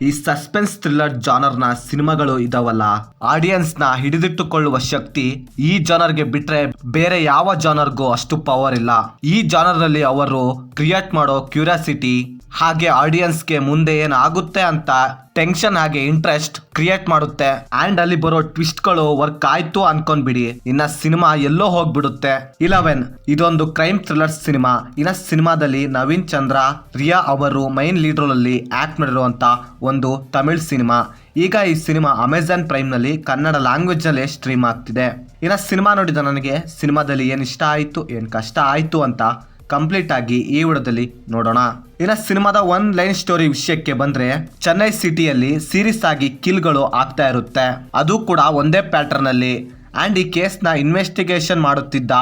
ಈ suspense thriller ಜಾನರ್ನ ಸಿನಿಮಾಗಳು ಇದಾವಲ್ಲ, ಆಡಿಯನ್ಸ್ ನ ಹಿಡಿದಿಟ್ಟುಕೊಳ್ಳುವ ಶಕ್ತಿ ಈ ಜಾನರ್ಗೆ ಬಿಟ್ರೆ ಬೇರೆ ಯಾವ ಜಾನರ್ಗೂ ಅಷ್ಟು ಪವರ್ ಇಲ್ಲ. ಈ ಜಾನರ್ ನಲ್ಲಿ ಅವರು ಕ್ರಿಯೇಟ್ ಮಾಡೋ ಕ್ಯೂರಿಯಾಸಿಟಿ ಹಾಗೆ ಆಡಿಯನ್ಸ್ಗೆ ಮುಂದೆ ಏನಾಗುತ್ತೆ ಅಂತ ಟೆನ್ಷನ್ ಹಾಗೆ ಇಂಟ್ರೆಸ್ಟ್ ಕ್ರಿಯೇಟ್ ಮಾಡುತ್ತೆ. ಅಂಡ್ ಅಲ್ಲಿ ಬರೋ ಟ್ವಿಸ್ಟ್ ಗಳು ವರ್ಕ್ ಆಯ್ತು ಅನ್ಕೊಂಡ್ಬಿಡಿ, ಇನ್ನ ಸಿನಿಮಾ ಎಲ್ಲೋ ಹೋಗ್ಬಿಡುತ್ತೆ. 11 ಇದೊಂದು ಕ್ರೈಮ್ ಥ್ರಿಲ್ಲರ್ ಸಿನಿಮಾ. ಇನ್ನ ಸಿನಿಮಾದಲ್ಲಿ ನವೀನ್ ಚಂದ್ರ, ರಿಯಾ ಅವರು ಮೈನ್ ಲೀಡ್ ರೋಲ್ ಅಲ್ಲಿ ಆಕ್ಟ್ ಮಾಡಿರುವಂತ ಒಂದು ತಮಿಳ್ ಸಿನಿಮಾ. ಈಗ ಈ ಸಿನಿಮಾ ಅಮೆಜಾನ್ ಪ್ರೈಮ್ ನಲ್ಲಿ ಕನ್ನಡ ಲ್ಯಾಂಗ್ವೇಜ್ ನಲ್ಲಿ ಸ್ಟ್ರೀಮ್ ಆಗ್ತಿದೆ. ಇನ್ನ ಸಿನಿಮಾ ನೋಡಿದ ನನಗೆ ಸಿನಿಮಾದಲ್ಲಿ ಏನ್ ಇಷ್ಟ ಆಯ್ತು ಏನ್ ಕಷ್ಟ ಆಯ್ತು ಅಂತ ಕಂಪ್ಲೀಟ್ ಆಗಿ ಈ ವಿಡಿಯೋದಲ್ಲಿ ನೋಡೋಣ. ಇನ್ನ ಸಿನಿಮಾದ ಒನ್ ಲೈನ್ ಸ್ಟೋರಿ ವಿಷಯಕ್ಕೆ ಬಂದ್ರೆ, ಚೆನ್ನೈ ಸಿಟಿಯಲ್ಲಿ ಸೀರಿಯಸ್ ಆಗಿ ಕಿಲ್ಗಳು ಆಗ್ತಾ ಇರುತ್ತೆ, ಅದು ಕೂಡ ಒಂದೇ ಪ್ಯಾಟರ್ನ್ ಅಲ್ಲಿ. ಅಂಡ್ ಈ ಕೇಸ್ನ ಇನ್ವೆಸ್ಟಿಗೇಷನ್ ಮಾಡುತ್ತಿದ್ದ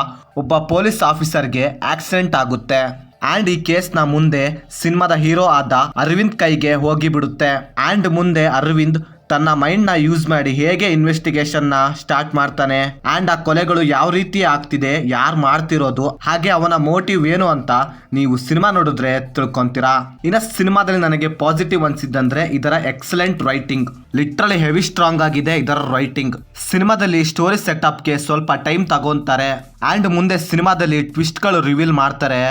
ಒಬ್ಬ ಪೊಲೀಸ್ ಆಫೀಸರ್ಗೆ ಆಕ್ಸಿಡೆಂಟ್ ಆಗುತ್ತೆ. ಅಂಡ್ ಈ ಕೇಸ್ನ ಮುಂದೆ ಸಿನಿಮಾದ ಹೀರೋ ಆದ ಅರವಿಂದ್ ಕೈಗೆ ಹೋಗಿ ಬಿಡುತ್ತೆ. ಅಂಡ್ ಮುಂದೆ ಅರವಿಂದ್ ತನ್ನ ಮೈಂಡ್ ನ ಯೂಸ್ ಮಾಡಿ ಹೇಗೆ ಇನ್ವೆಸ್ಟಿಗೇಷನ್ ನ ಸ್ಟಾರ್ಟ್ ಮಾಡ್ತಾನೆ, ಅಂಡ್ ಆ ಕೊಲೆಗಳು ಯಾವ ರೀತಿ ಆಗ್ತಿದೆ, ಯಾರು ಮಾಡ್ತಿರೋದು, ಹಾಗೆ ಅವನ ಮೋಟಿವ್ ಏನು ಅಂತ ನೀವು ಸಿನಿಮಾ ನೋಡಿದ್ರೆ ತಿಳ್ಕೊಂತೀರಾ. ಇನ್ನ ಸಿನಿಮಾದಲ್ಲಿ ನನಗೆ ಪಾಸಿಟಿವ್ ಅನ್ಸಿದ್ದಂದ್ರೆ ಇದರ excellent writing. Literally heavy strong ಆಗಿದೆ ಇದರ ರೈಟಿಂಗ್. ಸಿನಿಮಾದಲ್ಲಿ ಸ್ಟೋರಿ ಸೆಟಪ್ಗೆ ಸ್ವಲ್ಪ ಟೈಮ್ ತಗೊಂತಾರೆ. ಅಂಡ್ ಮುಂದೆ ಸಿನಿಮಾದಲ್ಲಿ ಟ್ವಿಸ್ಟ್ ಗಳು ರಿವೀಲ್ ಮಾಡ್ತಾರೆ.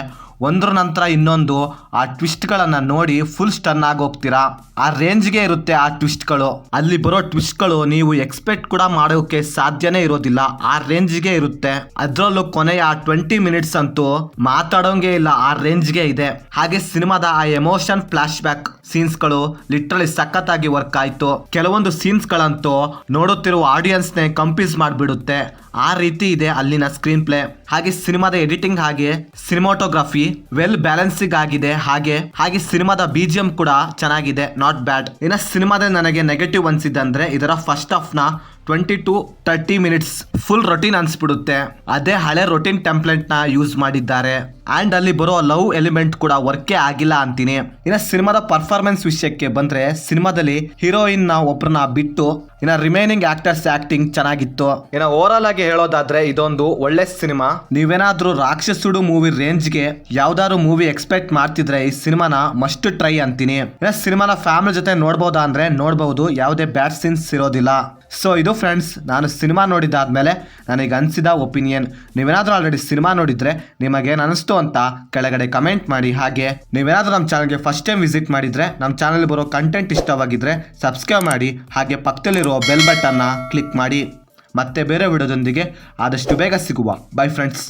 ಒಂದ್ರ ನಂತರ ಇನ್ನೊಂದು ಆ ಟ್ವಿಸ್ಟ್ ಗಳನ್ನ ನೋಡಿ ಫುಲ್ ಸ್ಟನ್ ಆಗಿ ಹೋಗ್ತೀರಾ. ಆ ರೇಂಜ್ಗೆ ಇರುತ್ತೆ ಆ ಟ್ವಿಸ್ಟ್ ಗಳು. ಅಲ್ಲಿ ಬರೋ ಟ್ವಿಸ್ಟ್ ಗಳು ನೀವು ಎಕ್ಸ್ಪೆಕ್ಟ್ ಕೂಡ ಮಾಡೋಕೆ ಸಾಧ್ಯನೇ ಇರೋದಿಲ್ಲ, ಆ ರೇಂಜ್ಗೆ ಇರುತ್ತೆ. ಅದ್ರಲ್ಲೂ ಕೊನೆಯ 20 ಮಿನಿಟ್ಸ್ ಅಂತೂ ಮಾತಾಡೋಂಗೆ ಇಲ್ಲ, ಆ ರೇಂಜ್ಗೆ ಇದೆ. ಹಾಗೆ ಸಿನಿಮಾದ ಆ ಎಮೋಷನ್ ಫ್ಲಾಶ್ ಬ್ಯಾಕ್ ಸೀನ್ಸ್ ಗಳು ಲಿಟ್ರಲಿ ಸಖತ್ತಾಗಿ ವರ್ಕ್ ಆಯ್ತು. ಕೆಲವೊಂದು ಸೀನ್ಸ್ ಗಳಂತೂ ನೋಡುತ್ತಿರುವ ಆಡಿಯನ್ಸ್ ನೇ ಕಂಪೀಸ್ ಮಾಡಿಬಿಡುತ್ತೆ, ಆ ರೀತಿ ಇದೆ ಅಲ್ಲಿನ ಸ್ಕ್ರೀನ್ ಪ್ಲೇ. ಹಾಗೆ ಸಿನಿಮಾದ ಎಡಿಟಿಂಗ್ ಹಾಗೆ ಸಿನಿಮಾಟೋಗ್ರಫಿ ವೆಲ್ ಬ್ಯಾಲೆನ್ಸಿಂಗ್ ಆಗಿದೆ. ಹಾಗೆ ಸಿನಿಮಾದ BGM ಕೂಡ ಚೆನ್ನಾಗಿದೆ, ನಾಟ್ ಬ್ಯಾಡ್. ಇನ್ನ ಸಿನಿಮಾದಲ್ಲಿ ನನಗೆ ನೆಗೆಟಿವ್ ಅನ್ಸಿದ್ದಂದ್ರೆ ಇದರ ಫಸ್ಟ್ ಹಾಫ್ ನ 20 to 30 ಮಿನಿಟ್ಸ್ ಫುಲ್ ರೊಟೀನ್ ಅನ್ಸ್ಬಿಡುತ್ತೆ. ಅದೇ ಹಳೆ ರೊಟೀನ್ ಟೆಂಪ್ಲೇಟ್ ನ ಯೂಸ್ ಮಾಡಿದ್ದಾರೆ. ಅಂಡ್ ಅಲ್ಲಿ ಬರೋ ಲವ್ ಎಲಿಮೆಂಟ್ ಕೂಡ ವರ್ಕೇ ಆಗಿಲ್ಲ ಅಂತೀನಿ. ಇನ್ನ ಸಿನಿಮಾದ ಪರ್ಫಾರ್ಮೆನ್ಸ್ ವಿಷಯಕ್ಕೆ ಬಂದ್ರೆ, ಸಿನಿಮಾದಲ್ಲಿ ಹೀರೋಯಿನ್ ನ ಒಬ್ರನ್ನ ಬಿಟ್ಟು ಇನ್ನ ರಿಮೈನಿಂಗ್ ಆಕ್ಟರ್ಸ್ ಆಕ್ಟಿಂಗ್ ಚೆನ್ನಾಗಿತ್ತು. ಇನ್ನ ಓವರ್ ಆಲ್ ಆಗಿ ಹೇಳೋದಾದ್ರೆ ಇದೊಂದು ಒಳ್ಳೆ ಸಿನಿಮಾ. ನೀವೇನಾದ್ರೂ ರಾಕ್ಷಸುಡು ಮೂವಿ ರೇಂಜ್ಗೆ ಯಾವ್ದಾದ್ರು ಮೂವಿ ಎಕ್ಸ್ಪೆಕ್ಟ್ ಮಾಡ್ತಿದ್ರೆ ಈ ಸಿನಿಮಾನ ಮಸ್ಟ್ ಟ್ರೈ ಅಂತೀನಿ. ಇನ್ನ ಸಿನಿಮಾನ ಫ್ಯಾಮಿಲಿ ಜೊತೆ ನೋಡ್ಬೋದಾ ಅಂದ್ರೆ ನೋಡ್ಬಹುದು, ಯಾವುದೇ ಬ್ಯಾಡ್ ಸೀನ್ಸ್ ಇರೋದಿಲ್ಲ. ಸೊ ಇದು ಫ್ರೆಂಡ್ಸ್, ನಾನು ಸಿನಿಮಾ ನೋಡಿದಾದ್ಮೇಲೆ ನನಗೆ ಅನಿಸಿದ ಒಪಿನಿಯನ್. ನೀವೇನಾದ್ರೂ ಆಲ್ರೆಡಿ ಸಿನಿಮಾ ನೋಡಿದ್ರೆ ನಿಮಗೇನು ಅನಿಸ್ತು ಅಂತ ಕೆಳಗಡೆ ಕಮೆಂಟ್ ಮಾಡಿ. ಹಾಗೆ ನೀವೇನಾದ್ರೂ ನಮ್ಮ ಚಾನಲ್ಗೆ ಫಸ್ಟ್ ಟೈಮ್ ವಿಸಿಟ್ ಮಾಡಿದ್ರೆ, ನಮ್ಮ ಚಾನಲ್ ಬರೋ ಕಂಟೆಂಟ್ ಇಷ್ಟವಾಗಿದ್ರೆ ಸಬ್ಸ್ಕ್ರೈಬ್ ಮಾಡಿ. ಹಾಗೆ ಪಕ್ಕದಲ್ಲಿರೋ ಬೆಲ್ ಬಟನ್ನ ಕ್ಲಿಕ್ ಮಾಡಿ. ಮತ್ತೆ ಬೇರೆ ವಿಡಿಯೋದೊಂದಿಗೆ ಆದಷ್ಟು ಬೇಗ ಸಿಗುವ. By friends.